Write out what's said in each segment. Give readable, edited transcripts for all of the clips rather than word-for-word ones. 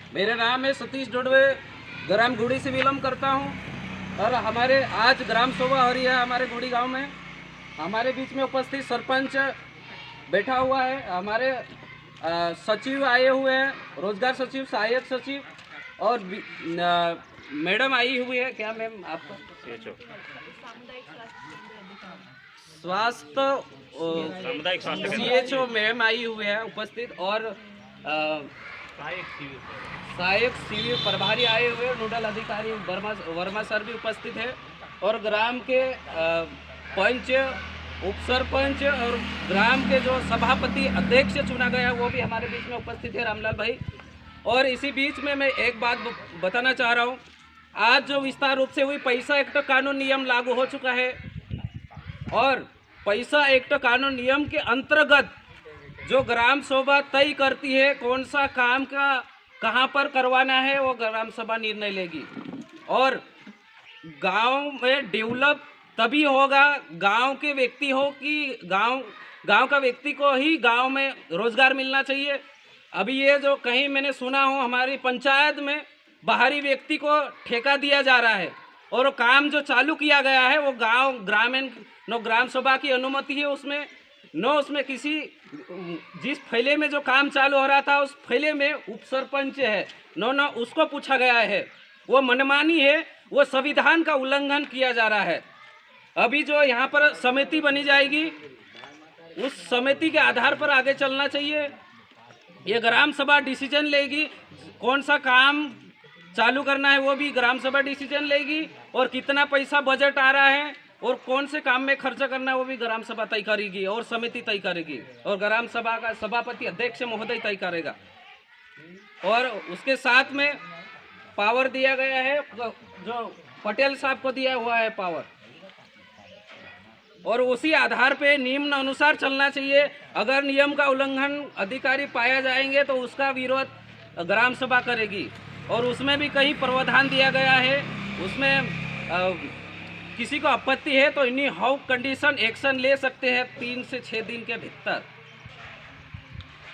मेरा नाम है सतीश डोडवे, ग्राम गुड़ी से बिलोंग करता हूँ। और हमारे आज ग्राम सभा हो रही है हमारे गुड़ी गांव में। हमारे बीच में उपस्थित सरपंच बैठा हुआ है, हमारे सचिव आए हुए हैं, रोजगार सचिव, सहायक सचिव और मैडम आई हुई है। क्या मैम आपका? स्वास्थ्य CHO मैम आई हुई है उपस्थित, और सहायक शिविर प्रभारी आए हुए, नोडल अधिकारी वर्मा सर भी उपस्थित है, और ग्राम के पंच, उप सरपंच और ग्राम के जो सभापति अध्यक्ष चुना गया वो भी हमारे बीच में उपस्थित है, रामलाल भाई। और इसी बीच में मैं एक बात बताना चाह रहा हूँ। आज जो विस्तार रूप से हुई पैसा एक्ट कानून नियम लागू हो चुका है, और पैसा एक्ट कानून नियम के अंतर्गत जो ग्राम सभा तय करती है कौन सा काम का कहाँ पर करवाना है, वो ग्राम सभा निर्णय लेगी। और गांव में डेवलप तभी होगा, गांव के व्यक्ति हो कि गांव का व्यक्ति को ही गांव में रोजगार मिलना चाहिए। अभी ये जो कहीं मैंने सुना हो हमारी पंचायत में बाहरी व्यक्ति को ठेका दिया जा रहा है, और वो काम जो चालू किया गया है वो ग्रामीण ग्राम सभा की अनुमति है उसमें, उसमें किसी जिस फैले में जो काम चालू हो रहा था उस फैले में उप सरपंच है, उसको पूछा गया है। वो मनमानी है, वो संविधान का उल्लंघन किया जा रहा है। अभी जो यहाँ पर समिति बनी जाएगी उस समिति के आधार पर आगे चलना चाहिए। ये ग्राम सभा डिसीजन लेगी, कौन सा काम चालू करना है वो भी ग्राम सभा डिसीजन लेगी, और कितना पैसा बजट आ रहा है और कौन से काम में खर्च करना है वो भी ग्राम सभा तय करेगी, और समिति तय करेगी, और ग्राम सभा का सभापति अध्यक्ष महोदय तय करेगा। और उसके साथ में पावर दिया गया है, जो पटेल साहब को दिया हुआ है पावर, और उसी आधार पे नियम अनुसार चलना चाहिए। अगर नियम का उल्लंघन अधिकारी पाया जाएंगे तो उसका विरोध ग्राम सभा करेगी। और उसमें भी कहीं प्रावधान दिया गया है, उसमें किसी को आपत्ति है तो इन्हीं हाउ कंडीशन एक्शन ले सकते हैं 3 से 6 दिन के भीतर,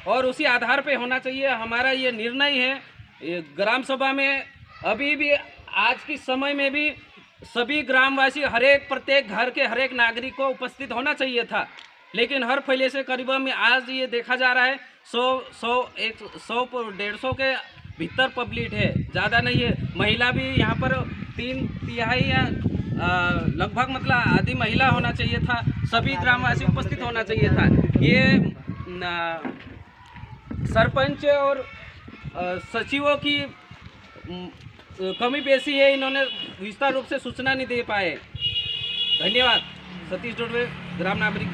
और उसी आधार पे होना चाहिए। हमारा ये निर्णय है। ये ग्राम सभा में अभी भी आज के समय में भी सभी ग्रामवासी, प्रत्येक घर के हर एक नागरिक को उपस्थित होना चाहिए था, लेकिन हर फैले से करीबन में आज ये देखा जा रहा है 100-150 के भीतर पब्लिक है, ज़्यादा नहीं है। महिला भी यहाँ पर 3/3 या लगभग मतलब आधी महिला होना चाहिए था, सभी ग्रामवासी उपस्थित होना चाहिए था। ये सरपंच और सचिवों की कमी पेशी है, इन्होंने विस्तार रूप से सूचना नहीं दे पाए। धन्यवाद। सतीश डोडवे, ग्राम नागरिक।